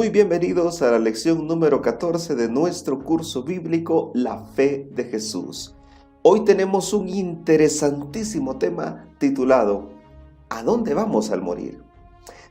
Muy bienvenidos a la lección número 14 de nuestro curso bíblico La Fe de Jesús. Hoy tenemos un interesantísimo tema titulado ¿A dónde vamos al morir?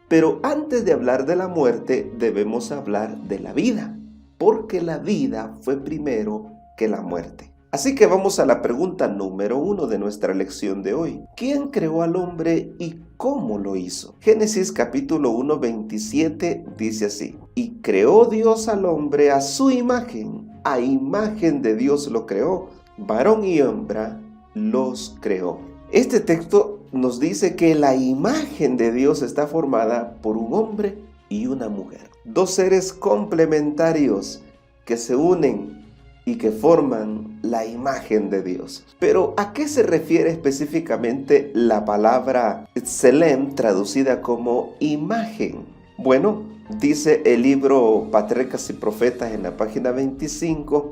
Pero antes de hablar de la muerte debemos hablar de la vida, porque la vida fue primero que la muerte. Así que vamos a la pregunta número 1 de nuestra lección de hoy. ¿Quién creó al hombre y cómo lo hizo? Génesis capítulo 1, 27 dice así: Y creó Dios al hombre a su imagen, a imagen de Dios lo creó, varón y hembra los creó. Este texto nos dice que la imagen de Dios está formada por un hombre y una mujer. Dos seres complementarios que se unen y que forman la imagen de Dios. Pero ¿a qué se refiere específicamente la palabra Tselem, traducida como imagen? Bueno, dice el libro Patriarcas y Profetas en la página 25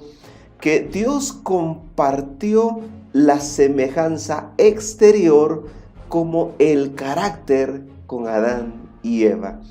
que Dios compartió la semejanza exterior como el carácter con Adán y Eva.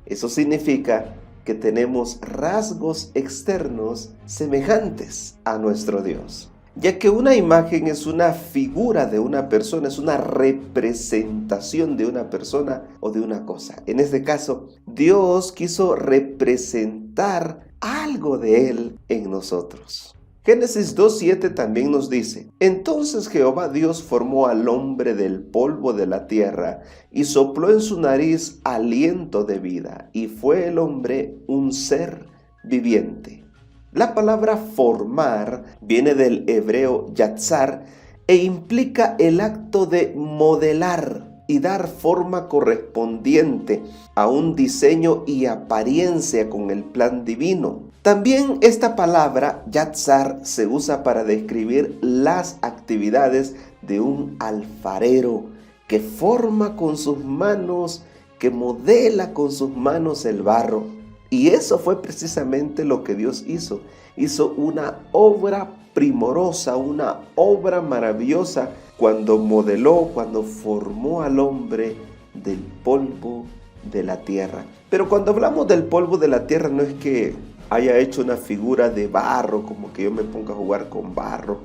Eso significa que tenemos rasgos externos semejantes a nuestro Dios, ya que una imagen es una figura de una persona, es una representación de una persona o de una cosa. En este caso, Dios quiso representar algo de Él en nosotros. Génesis 2:7 también nos dice: Entonces Jehová Dios formó al hombre del polvo de la tierra y sopló en su nariz aliento de vida, y fue el hombre un ser viviente. La palabra formar viene del hebreo yatzar e implica el acto de modelar y dar forma correspondiente a un diseño y apariencia con el plan divino. También esta palabra yatzar se usa para describir las actividades de un alfarero que forma con sus manos, que modela con sus manos el barro. Y eso fue precisamente lo que Dios hizo. Hizo una obra primorosa, una obra maravillosa cuando modeló, cuando formó al hombre del polvo de la tierra. Pero cuando hablamos del polvo de la tierra no es que haya hecho una figura de barro, como que yo me ponga a jugar con barro.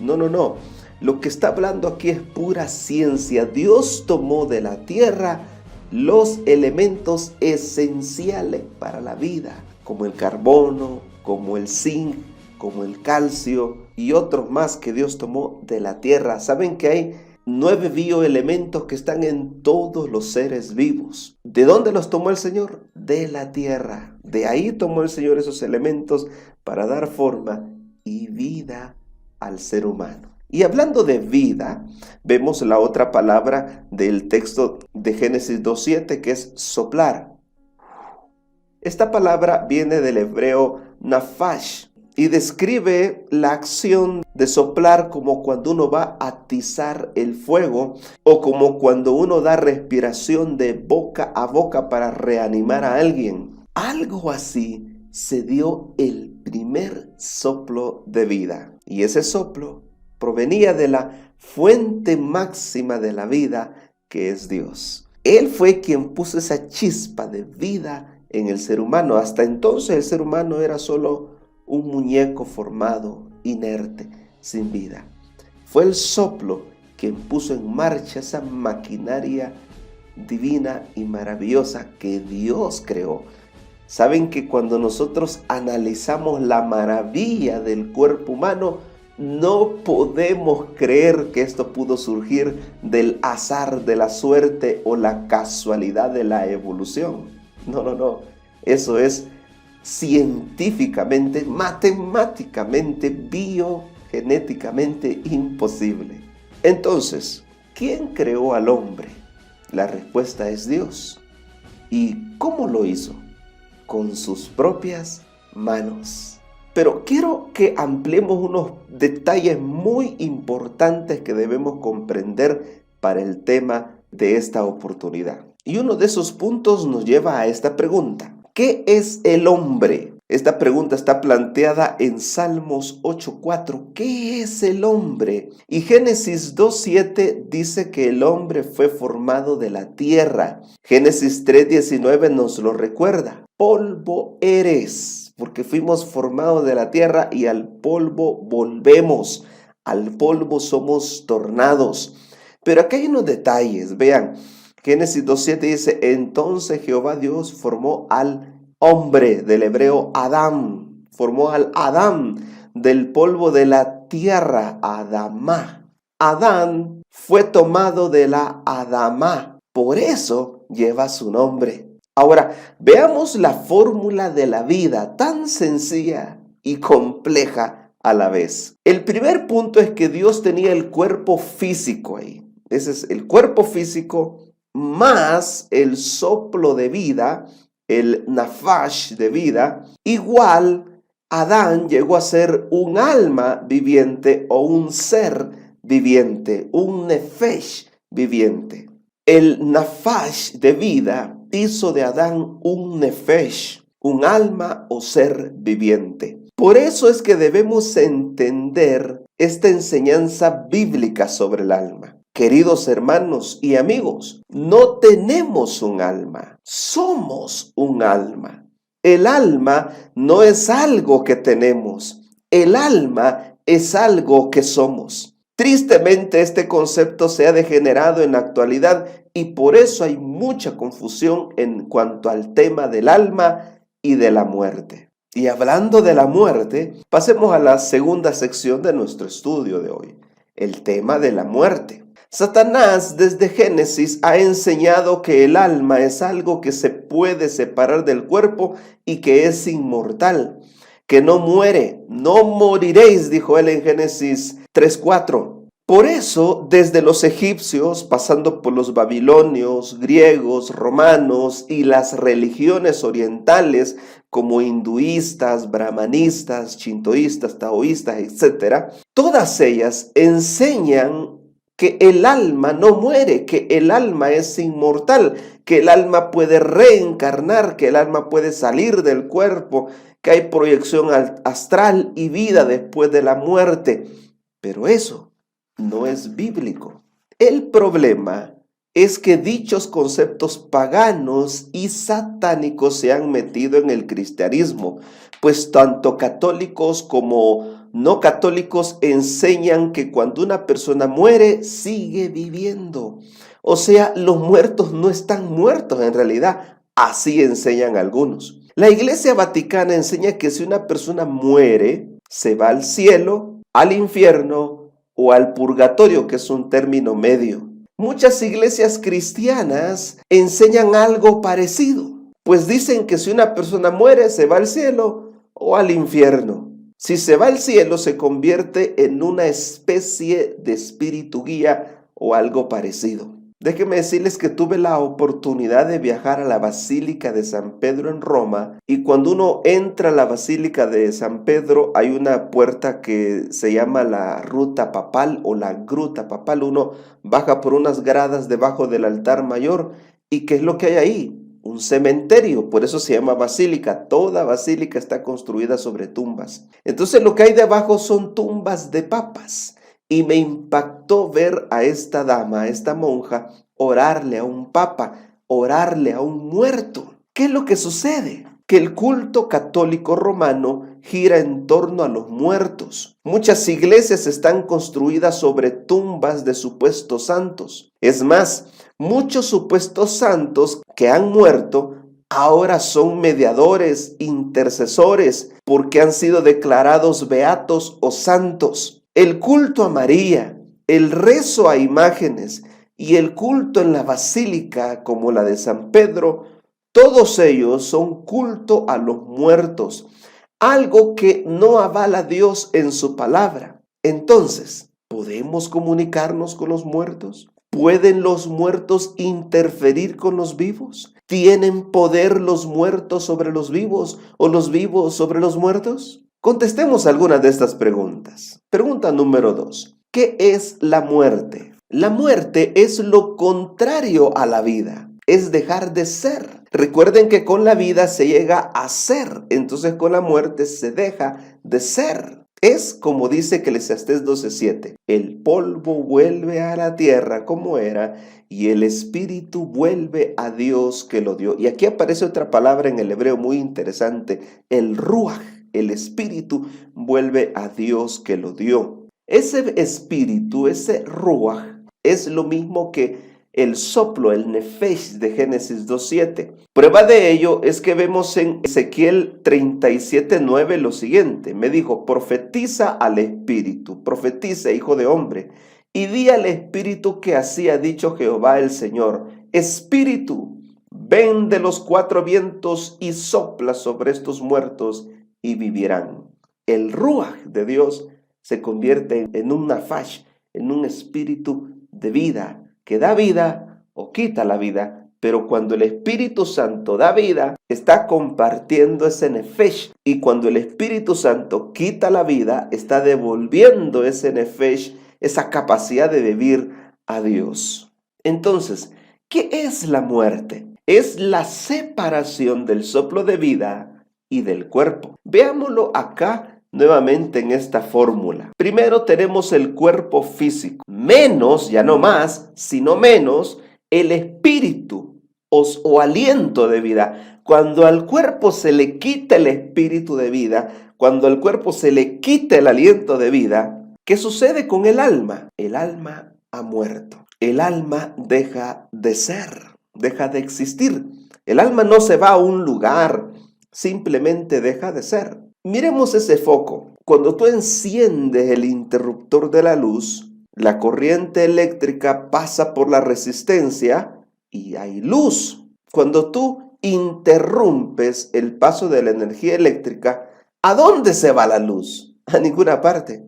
No. Lo que está hablando aquí es pura ciencia. Dios tomó de la tierra los elementos esenciales para la vida, como el carbono, como el zinc, como el calcio y otros más que Dios tomó de la tierra. ¿Saben que hay 9 bioelementos que están en todos los seres vivos? ¿De dónde los tomó el Señor? De la tierra. De ahí tomó el Señor esos elementos para dar forma y vida al ser humano. Y hablando de vida, vemos la otra palabra del texto de Génesis 2:7 que es soplar. Esta palabra viene del hebreo nafash y describe la acción de soplar como cuando uno va a atizar el fuego o como cuando uno da respiración de boca a boca para reanimar a alguien. Algo así se dio el primer soplo de vida, y ese soplo provenía de la fuente máxima de la vida, que es Dios. Él fue quien puso esa chispa de vida en el ser humano. Hasta entonces el ser humano era solo un muñeco formado, inerte, sin vida. Fue el soplo quien puso en marcha esa maquinaria divina y maravillosa que Dios creó. Saben que cuando nosotros analizamos la maravilla del cuerpo humano, no podemos creer que esto pudo surgir del azar, de la suerte o la casualidad de la evolución. No. Eso es científicamente, matemáticamente, biogenéticamente imposible. Entonces, ¿quién creó al hombre? La respuesta es Dios. ¿Y cómo lo hizo? Con sus propias manos. Pero quiero que ampliemos unos detalles muy importantes que debemos comprender para el tema de esta oportunidad. Y uno de esos puntos nos lleva a esta pregunta: ¿qué es el hombre? Esta pregunta está planteada en Salmos 8:4. ¿Qué es el hombre? Y Génesis 2:7 dice que el hombre fue formado de la tierra. Génesis 3:19 nos lo recuerda. Polvo eres, porque fuimos formados de la tierra y al polvo volvemos. Al polvo somos tornados. Pero aquí hay unos detalles, vean. Génesis 2:7 dice, entonces Jehová Dios formó al hombre, del hebreo Adán, formó al Adán del polvo de la tierra, Adamá. Adán fue tomado de la Adamá, por eso lleva su nombre. Ahora, veamos la fórmula de la vida, tan sencilla y compleja a la vez. El primer punto es que Dios tenía el cuerpo físico ahí. Ese es el cuerpo físico más el soplo de vida, el nafash de vida. Igual, Adán llegó a ser un alma viviente o un ser viviente, un nefesh viviente. El nafash de vida hizo de Adán un nefesh, un alma o ser viviente. Por eso es que debemos entender esta enseñanza bíblica sobre el alma. Queridos hermanos y amigos, no tenemos un alma, somos un alma. El alma no es algo que tenemos, el alma es algo que somos. Tristemente este concepto se ha degenerado en la actualidad y por eso hay mucha confusión en cuanto al tema del alma y de la muerte. Y hablando de la muerte, pasemos a la segunda sección de nuestro estudio de hoy, el tema de la muerte. Satanás desde Génesis ha enseñado que el alma es algo que se puede separar del cuerpo y que es inmortal, que no muere. No moriréis, dijo él en Génesis 3:4. Por eso, desde los egipcios, pasando por los babilonios, griegos, romanos y las religiones orientales como hinduistas, brahmanistas, shintoístas, taoístas, etc., todas ellas enseñan que el alma no muere, que el alma es inmortal, que el alma puede reencarnar, que el alma puede salir del cuerpo, que hay proyección astral y vida después de la muerte. Pero eso no es bíblico. El problema es que dichos conceptos paganos y satánicos se han metido en el cristianismo, pues tanto católicos como no católicos enseñan que cuando una persona muere, sigue viviendo. O sea, los muertos no están muertos en realidad. Así enseñan algunos. La Iglesia Vaticana enseña que si una persona muere, se va al cielo, al infierno o al purgatorio, que es un término medio. Muchas iglesias cristianas enseñan algo parecido, pues dicen que si una persona muere, se va al cielo o al infierno. Si se va al cielo, se convierte en una especie de espíritu guía o algo parecido. Déjenme decirles que tuve la oportunidad de viajar a la Basílica de San Pedro en Roma, y cuando uno entra a la Basílica de San Pedro hay una puerta que se llama la Ruta Papal o la Gruta Papal. Uno baja por unas gradas debajo del altar mayor. ¿Y qué es lo que hay ahí? Un cementerio, por eso se llama basílica. Toda basílica está construida sobre tumbas. Entonces lo que hay debajo son tumbas de papas. Y me impactó ver a esta dama, a esta monja, orarle a un papa, orarle a un muerto. ¿Qué es lo que sucede? Que el culto católico romano gira en torno a los muertos. Muchas iglesias están construidas sobre tumbas de supuestos santos. Es más, muchos supuestos santos que han muerto ahora son mediadores, intercesores, porque han sido declarados beatos o santos. El culto a María, el rezo a imágenes y el culto en la basílica como la de San Pedro, todos ellos son culto a los muertos, algo que no avala Dios en su palabra. Entonces, ¿podemos comunicarnos con los muertos? ¿Pueden los muertos interferir con los vivos? ¿Tienen poder los muertos sobre los vivos o los vivos sobre los muertos? Contestemos algunas de estas preguntas. Pregunta número 2. ¿Qué es la muerte? La muerte es lo contrario a la vida, es dejar de ser. Recuerden que con la vida se llega a ser, entonces con la muerte se deja de ser. Es como dice Eclesiastés 12:7, el polvo vuelve a la tierra como era y el espíritu vuelve a Dios que lo dio. Y aquí aparece otra palabra en el hebreo muy interesante, el ruaj, el espíritu vuelve a Dios que lo dio. Ese espíritu, ese ruaj, es lo mismo que el soplo, el nefesh de Génesis 2:7. Prueba de ello es que vemos en Ezequiel 37:9 lo siguiente. Me dijo, profetiza al espíritu, profetiza, hijo de hombre, y di al espíritu que así ha dicho Jehová el Señor. Espíritu, ven de los cuatro vientos y sopla sobre estos muertos y vivirán. El ruaj de Dios se convierte en un nafash, en un espíritu de vida, que da vida o quita la vida, pero cuando el Espíritu Santo da vida, está compartiendo ese nefesh, y cuando el Espíritu Santo quita la vida, está devolviendo ese nefesh, esa capacidad de vivir a Dios. Entonces, ¿qué es la muerte? Es la separación del soplo de vida y del cuerpo. Veámoslo acá nuevamente en esta fórmula. Primero tenemos el cuerpo físico, menos, ya no más, sino menos, el espíritu o aliento de vida. Cuando al cuerpo se le quita el espíritu de vida, cuando al cuerpo se le quita el aliento de vida, ¿qué sucede con el alma? El alma ha muerto. El alma deja de ser, deja de existir. El alma no se va a un lugar, simplemente deja de ser. Miremos ese foco. Cuando tú enciendes el interruptor de la luz, la corriente eléctrica pasa por la resistencia y hay luz. Cuando tú interrumpes el paso de la energía eléctrica, ¿a dónde se va la luz? A ninguna parte.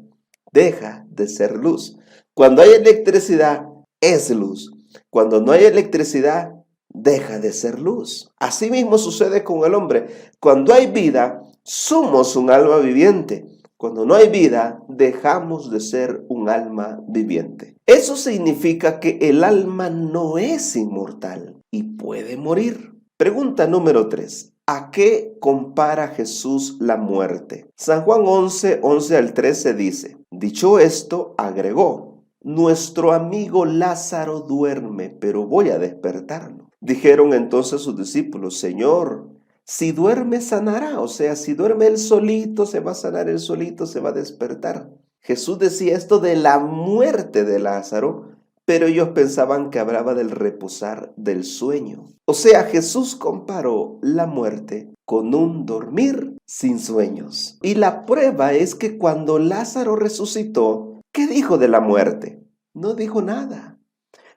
Deja de ser luz. Cuando hay electricidad, es luz. Cuando no hay electricidad, deja de ser luz. Así mismo sucede con el hombre. Cuando hay vida, somos un alma viviente. Cuando no hay vida, dejamos de ser un alma viviente. Eso significa que el alma no es inmortal y puede morir. Pregunta número 3. ¿A qué compara Jesús la muerte? San Juan 11 al 13 dice, dicho esto, agregó, nuestro amigo Lázaro duerme, pero voy a despertarlo. Dijeron entonces sus discípulos, Señor, si duerme sanará, o sea, si duerme él solito, se va a sanar él solito, se va a despertar. Jesús decía esto de la muerte de Lázaro, pero ellos pensaban que hablaba del reposar del sueño. O sea, Jesús comparó la muerte con un dormir sin sueños. Y la prueba es que cuando Lázaro resucitó, ¿qué dijo de la muerte? No dijo nada.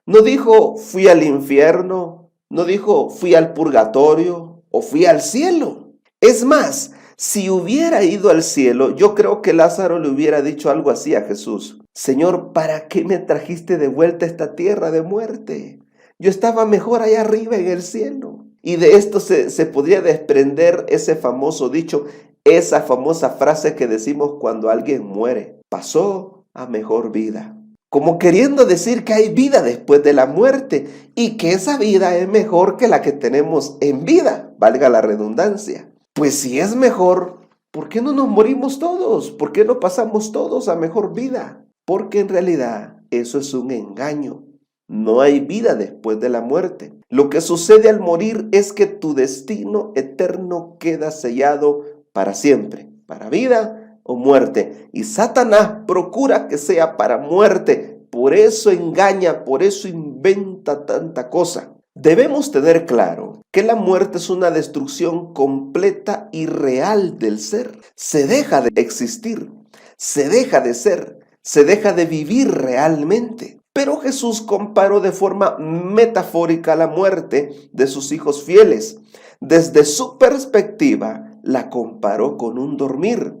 No dijo, fui al infierno, no dijo, fui al purgatorio o fui al cielo. Es más, si hubiera ido al cielo, yo creo que Lázaro le hubiera dicho algo así a Jesús. Señor, ¿para qué me trajiste de vuelta a esta tierra de muerte? Yo estaba mejor allá arriba en el cielo. Y de esto se podría desprender ese famoso dicho, esa famosa frase que decimos cuando alguien muere. Pasó a mejor vida. Como queriendo decir que hay vida después de la muerte y que esa vida es mejor que la que tenemos en vida, valga la redundancia. Pues si es mejor, ¿por qué no nos morimos todos? ¿Por qué no pasamos todos a mejor vida? Porque en realidad eso es un engaño. No hay vida después de la muerte. Lo que sucede al morir es que tu destino eterno queda sellado para siempre, para vida o muerte. Y Satanás procura que sea para muerte. Por eso engaña, por eso inventa tanta cosa. Debemos tener claro que la muerte es una destrucción completa y real del ser. Se deja de existir, se deja de ser, se deja de vivir realmente. Pero Jesús comparó de forma metafórica la muerte de sus hijos fieles. Desde su perspectiva, la comparó con un dormir.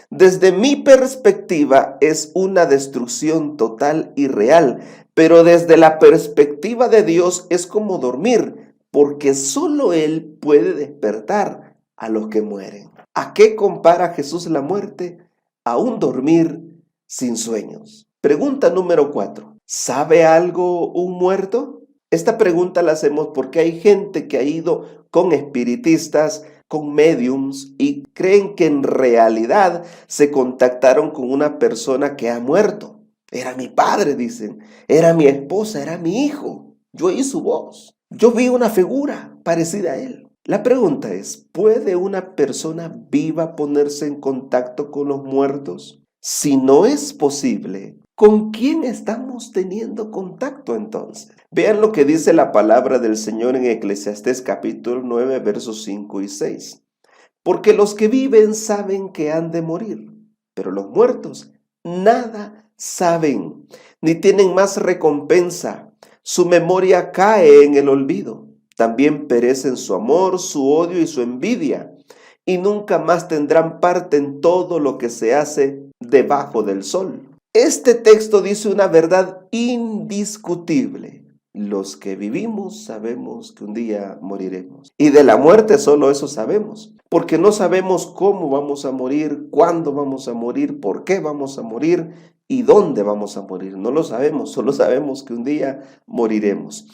Desde mi perspectiva, es una destrucción total y real. Pero desde la perspectiva de Dios es como dormir, porque solo Él puede despertar a los que mueren. ¿A qué compara Jesús la muerte? A un dormir sin sueños. Pregunta número 4. ¿Sabe algo un muerto? Esta pregunta la hacemos porque hay gente que ha ido con espiritistas, con mediums y creen que en realidad se contactaron con una persona que ha muerto. Era mi padre, dicen. Era mi esposa, era mi hijo. Yo oí su voz. Yo vi una figura parecida a él. La pregunta es, ¿puede una persona viva ponerse en contacto con los muertos? Si no es posible, ¿con quién estamos teniendo contacto entonces? Vean lo que dice la palabra del Señor en Eclesiastés capítulo 9, versos 5 y 6. Porque los que viven saben que han de morir, pero los muertos nada saben, ni tienen más recompensa. Su memoria cae en el olvido. También perecen su amor, su odio y su envidia, y nunca más tendrán parte en todo lo que se hace debajo del sol. Este texto dice una verdad indiscutible. Los que vivimos sabemos que un día moriremos. Y de la muerte solo eso sabemos. Porque no sabemos cómo vamos a morir, cuándo vamos a morir, por qué vamos a morir y dónde vamos a morir. No lo sabemos, solo sabemos que un día moriremos.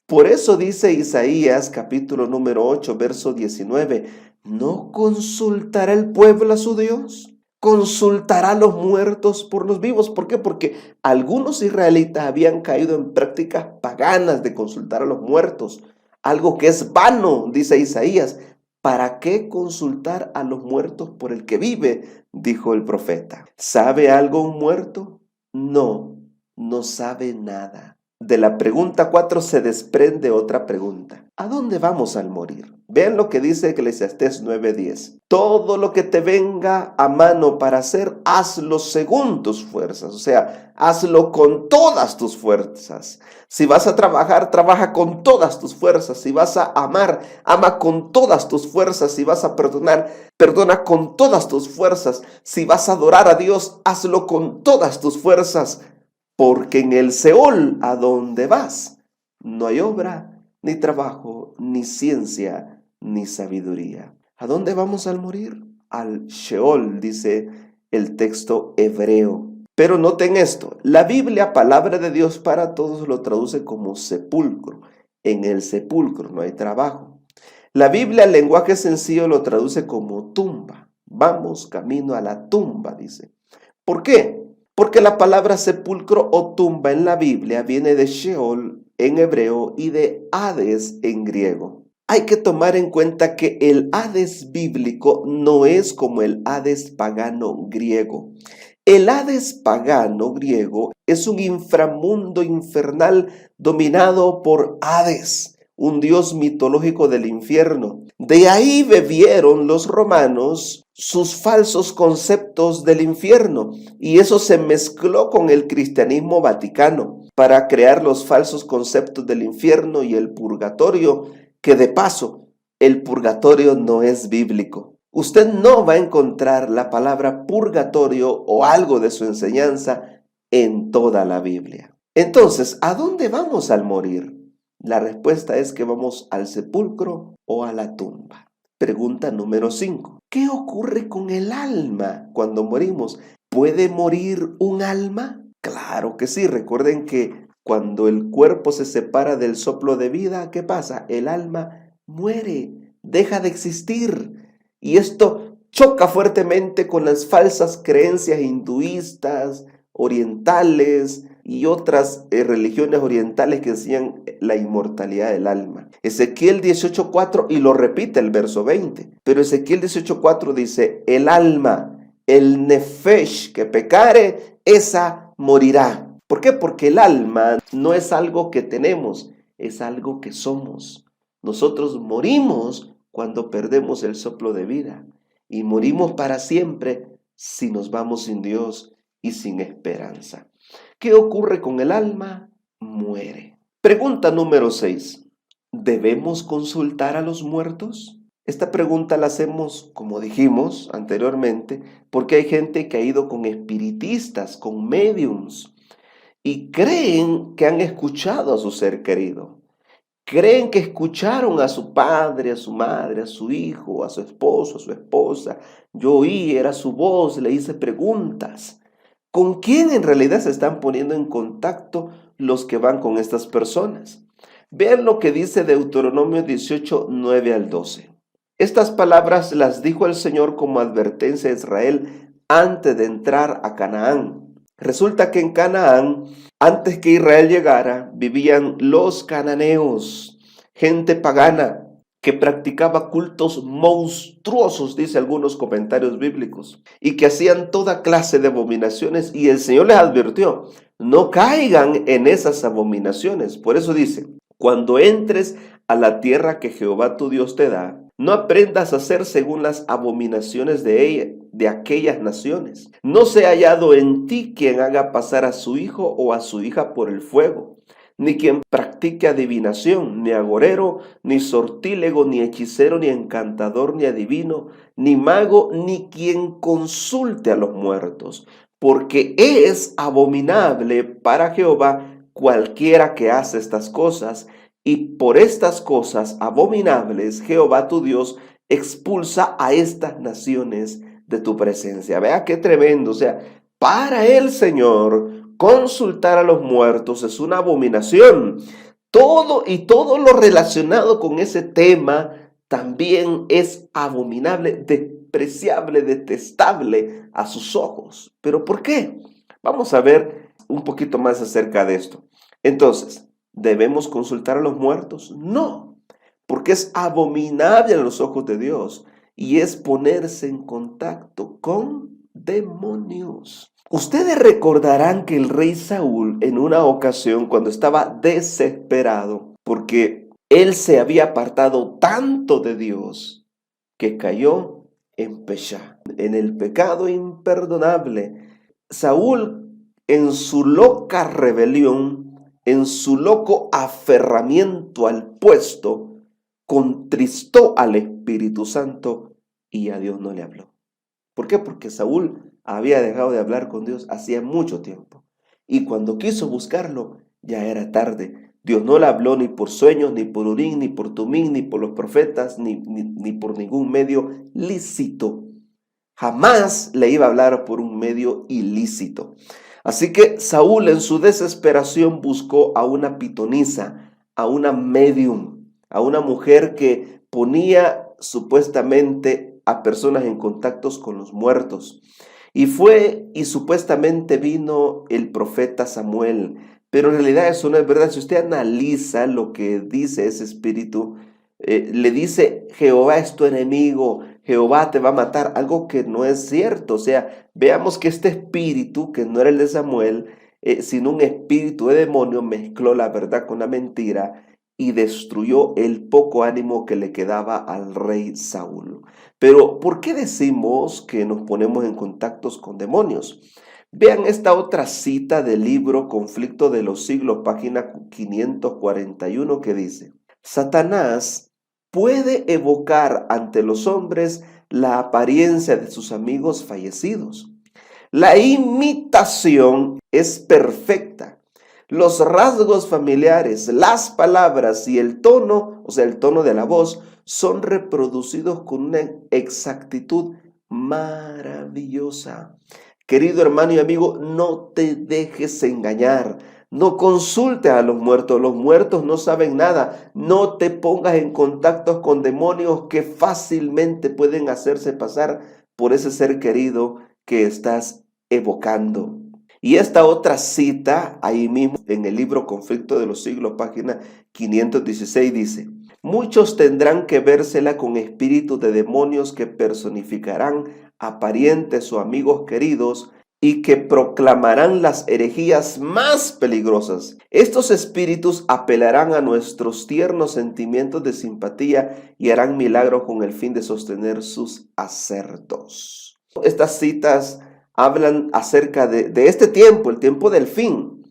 Por eso dice Isaías capítulo número 8, verso 19, ¿no consultará el pueblo a su Dios? ¿Consultará a los muertos por los vivos? ¿Por qué? Porque algunos israelitas habían caído en prácticas paganas de consultar a los muertos, algo que es vano, dice Isaías. ¿Para qué consultar a los muertos por el que vive? Dijo el profeta. ¿Sabe algo un muerto? No, no sabe nada. De la pregunta 4 se desprende otra pregunta. ¿A dónde vamos al morir? Vean lo que dice Eclesiastés 9:10. Todo lo que te venga a mano para hacer, hazlo según tus fuerzas. O sea, hazlo con todas tus fuerzas. Si vas a trabajar, trabaja con todas tus fuerzas. Si vas a amar, ama con todas tus fuerzas. Si vas a perdonar, perdona con todas tus fuerzas. Si vas a adorar a Dios, hazlo con todas tus fuerzas. Porque en el Seol, a donde vas, no hay obra, ni trabajo, ni ciencia, ni sabiduría. ¿A dónde vamos al morir? Al Sheol, dice el texto hebreo. Pero noten esto, la Biblia, palabra de Dios para todos, lo traduce como sepulcro. En el sepulcro no hay trabajo. La Biblia, el lenguaje sencillo, lo traduce como tumba. Vamos camino a la tumba, dice. ¿Por qué? Porque la palabra sepulcro o tumba en la Biblia viene de Sheol en hebreo y de Hades en griego. Hay que tomar en cuenta que el Hades bíblico no es como el Hades pagano griego. El Hades pagano griego es un inframundo infernal dominado por Hades, un dios mitológico del infierno. De ahí bebieron los romanos sus falsos conceptos del infierno y eso se mezcló con el cristianismo vaticano para crear los falsos conceptos del infierno y el purgatorio, que de paso, el purgatorio no es bíblico. Usted no va a encontrar la palabra purgatorio o algo de su enseñanza en toda la Biblia. Entonces, ¿a dónde vamos al morir? La respuesta es que vamos al sepulcro o a la tumba. Pregunta número 5. ¿Qué ocurre con el alma cuando morimos? ¿Puede morir un alma? Claro que sí. Recuerden que cuando el cuerpo se separa del soplo de vida, ¿qué pasa? El alma muere, deja de existir. Y esto choca fuertemente con las falsas creencias hinduistas, orientales y otras religiones orientales que enseñan la inmortalidad del alma. Ezequiel 18:4 y lo repite el verso 20, pero Ezequiel 18:4 dice, el alma, el nefesh que pecare, esa morirá. ¿Por qué? Porque el alma no es algo que tenemos, es algo que somos. Nosotros morimos cuando perdemos el soplo de vida y morimos para siempre si nos vamos sin Dios y sin esperanza. ¿Qué ocurre con el alma? Muere. Pregunta número 6. ¿Debemos consultar a los muertos? Esta pregunta la hacemos, como dijimos anteriormente, porque hay gente que ha ido con espiritistas, con mediums, y creen que han escuchado a su ser querido. Creen que escucharon a su padre, a su madre, a su hijo, a su esposo, a su esposa. Yo oí, era su voz, le hice preguntas. ¿Con quién en realidad se están poniendo en contacto los que van con estas personas? Vean lo que dice Deuteronomio 18, 9 al 12. Estas palabras las dijo el Señor como advertencia a Israel antes de entrar a Canaán. Resulta que en Canaán, antes que Israel llegara, vivían los cananeos, gente pagana que practicaba cultos monstruosos, dice algunos comentarios bíblicos, y que hacían toda clase de abominaciones, y el Señor les advirtió, no caigan en esas abominaciones. Por eso dice, cuando entres a la tierra que Jehová tu Dios te da, no aprendas a hacer según las abominaciones de aquellas naciones. No sea hallado en ti quien haga pasar a su hijo o a su hija por el fuego, ni quien practique adivinación, ni agorero, ni sortílego, ni hechicero, ni encantador, ni adivino, ni mago, ni quien consulte a los muertos, porque es abominable para Jehová cualquiera que hace estas cosas, y por estas cosas abominables Jehová tu Dios expulsa a estas naciones de tu presencia. Vea qué tremendo, o sea, para el Señor consultar a los muertos es una abominación. Todo lo relacionado con ese tema también es abominable, despreciable, detestable a sus ojos. ¿Pero por qué? Vamos a ver un poquito más acerca de esto. Entonces, ¿debemos consultar a los muertos? No, porque es abominable a los ojos de Dios y es ponerse en contacto con demonios. Ustedes recordarán que el rey Saúl en una ocasión, cuando estaba desesperado porque él se había apartado tanto de Dios, que cayó en Peshá, en el pecado imperdonable. Saúl, en su loca rebelión, en su loco aferramiento al puesto, contristó al Espíritu Santo y a Dios no le habló. ¿Por qué? Porque Saúl había dejado de hablar con Dios hacía mucho tiempo. Y cuando quiso buscarlo, ya era tarde. Dios no le habló ni por sueños, ni por Urín, ni por Tumín, ni por los profetas, ni por ningún medio lícito. Jamás le iba a hablar por un medio ilícito. Así que Saúl en su desesperación buscó a una pitonisa, a una medium, a una mujer que ponía supuestamente a personas en contactos con los muertos. Y supuestamente vino el profeta Samuel, pero en realidad eso no es verdad. Si usted analiza lo que dice ese espíritu, le dice, Jehová es tu enemigo, Jehová te va a matar, algo que no es cierto. O sea, veamos que este espíritu, que no era el de Samuel, sino un espíritu de demonio, mezcló la verdad con la mentira y destruyó el poco ánimo que le quedaba al rey Saúl. Pero, ¿por qué decimos que nos ponemos en contactos con demonios? Vean esta otra cita del libro Conflicto de los Siglos, página 541, que dice, Satanás puede evocar ante los hombres la apariencia de sus amigos fallecidos. La imitación es perfecta. Los rasgos familiares, las palabras y el tono, o sea, el tono de la voz, son reproducidos con una exactitud maravillosa. Querido hermano y amigo, no te dejes engañar. No consultes a los muertos no saben nada. No te pongas en contacto con demonios que fácilmente pueden hacerse pasar por ese ser querido que estás evocando. Y esta otra cita, ahí mismo en el libro Conflicto de los Siglos, página 516, dice, muchos tendrán que vérsela con espíritus de demonios que personificarán a parientes o amigos queridos y que proclamarán las herejías más peligrosas. Estos espíritus apelarán a nuestros tiernos sentimientos de simpatía y harán milagros con el fin de sostener sus asertos. Estas citas hablan acerca de este tiempo, el tiempo del fin.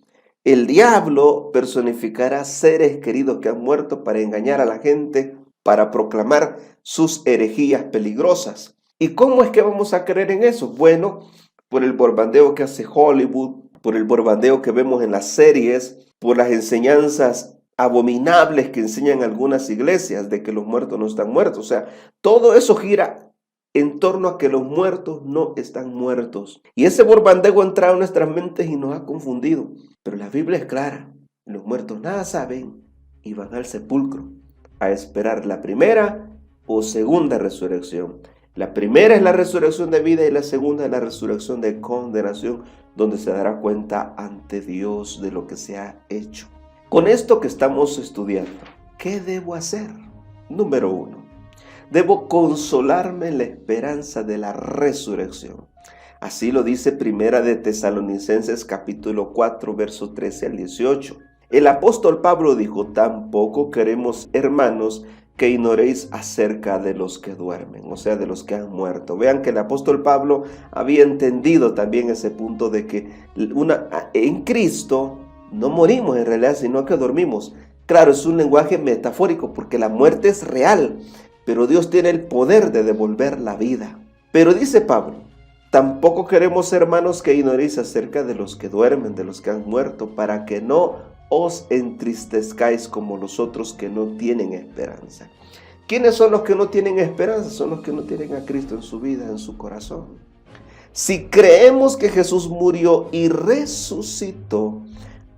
El diablo personificará seres queridos que han muerto para engañar a la gente, para proclamar sus herejías peligrosas. ¿Y cómo es que vamos a creer en eso? Bueno, por el bombardeo que hace Hollywood, por el bombardeo que vemos en las series, por las enseñanzas abominables que enseñan algunas iglesias de que los muertos no están muertos. O sea, todo eso gira en torno a que los muertos no están muertos. Y ese bombardeo ha entrado en nuestras mentes y nos ha confundido. Pero la Biblia es clara. Los muertos nada saben y van al sepulcro a esperar la primera o segunda resurrección. La primera es la resurrección de vida y la segunda es la resurrección de condenación, donde se dará cuenta ante Dios de lo que se ha hecho. Con esto que estamos estudiando, ¿qué debo hacer? Número 1. Debo consolarme en la esperanza de la resurrección. Así lo dice Primera de Tesalonicenses capítulo 4, verso 13 al 18. El apóstol Pablo dijo: tampoco queremos, hermanos, que ignoréis acerca de los que duermen, o sea, de los que han muerto. Vean que el apóstol Pablo había entendido también ese punto de que en Cristo no morimos en realidad, sino que dormimos. Claro, es un lenguaje metafórico porque la muerte es real, pero Dios tiene el poder de devolver la vida. Pero dice Pablo: tampoco queremos, hermanos, que ignoréis acerca de los que duermen, de los que han muerto, para que no os entristezcáis como los otros que no tienen esperanza. ¿Quiénes son los que no tienen esperanza? Son los que no tienen a Cristo en su vida, en su corazón. Si creemos que Jesús murió y resucitó,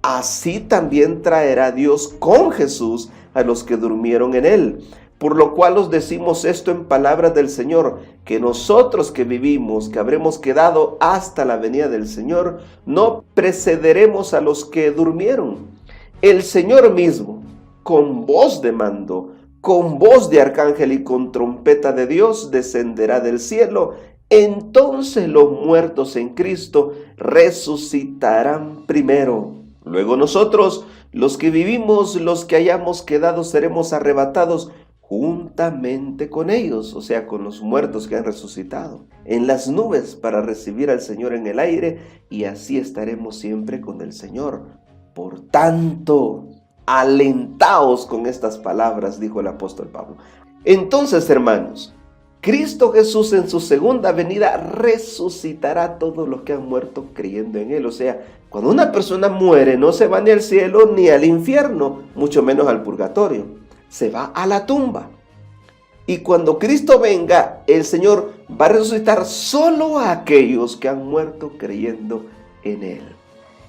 así también traerá Dios con Jesús a los que durmieron en él. Por lo cual os decimos esto en palabras del Señor, que nosotros que vivimos, que habremos quedado hasta la venida del Señor, no precederemos a los que durmieron. El Señor mismo, con voz de mando, con voz de arcángel y con trompeta de Dios, descenderá del cielo. Entonces los muertos en Cristo resucitarán primero. Luego nosotros, los que vivimos, los que hayamos quedado, seremos arrebatados juntamente con ellos, o sea, con los muertos que han resucitado, en las nubes para recibir al Señor en el aire, y así estaremos siempre con el Señor. Por tanto, alentaos con estas palabras, dijo el apóstol Pablo. Entonces, hermanos, Cristo Jesús en su segunda venida resucitará a todos los que han muerto creyendo en Él. O sea, cuando una persona muere, no se va ni al cielo ni al infierno, mucho menos al purgatorio. Se va a la tumba. Y cuando Cristo venga, el Señor va a resucitar solo a aquellos que han muerto creyendo en Él.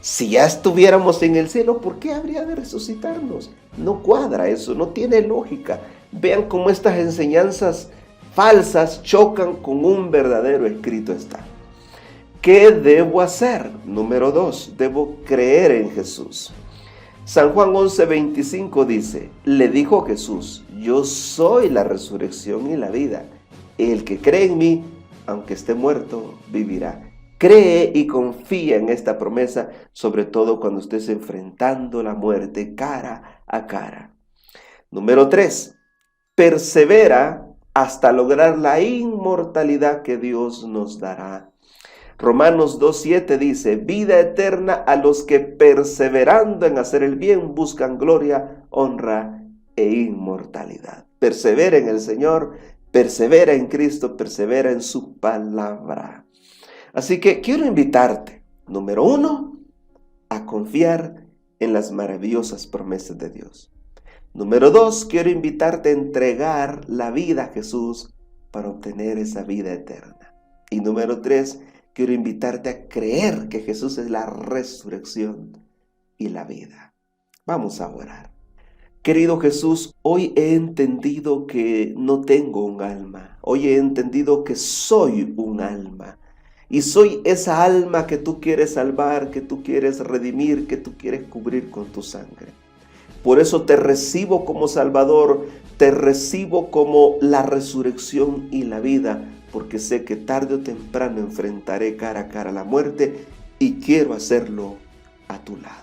Si ya estuviéramos en el cielo, ¿por qué habría de resucitarnos? No cuadra eso, no tiene lógica. Vean cómo estas enseñanzas falsas chocan con un verdadero escrito está. ¿Qué debo hacer? Número 2, debo creer en Jesús. San Juan 11:25 dice: le dijo Jesús: yo soy la resurrección y la vida. El que cree en mí, aunque esté muerto, vivirá. Cree y confía en esta promesa, sobre todo cuando estés enfrentando la muerte cara a cara. Número 3, persevera hasta lograr la inmortalidad que Dios nos dará. Romanos 2:7 dice: vida eterna a los que perseverando en hacer el bien buscan gloria, honra e inmortalidad. Persevera en el Señor, persevera en Cristo, persevera en su palabra. Así que quiero invitarte, número 1, a confiar en las maravillosas promesas de Dios. Número 2, quiero invitarte a entregar la vida a Jesús para obtener esa vida eterna. Y número 3, quiero invitarte a creer que Jesús es la resurrección y la vida. Vamos a orar. Querido Jesús, hoy he entendido que no tengo un alma. Hoy he entendido que soy un alma. Y soy esa alma que tú quieres salvar, que tú quieres redimir, que tú quieres cubrir con tu sangre. Por eso te recibo como Salvador, te recibo como la resurrección y la vida, porque sé que tarde o temprano enfrentaré cara a cara la muerte y quiero hacerlo a tu lado.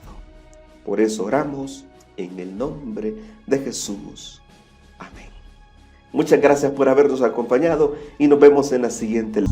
Por eso oramos en el nombre de Jesús. Amén. Muchas gracias por habernos acompañado y nos vemos en la siguiente.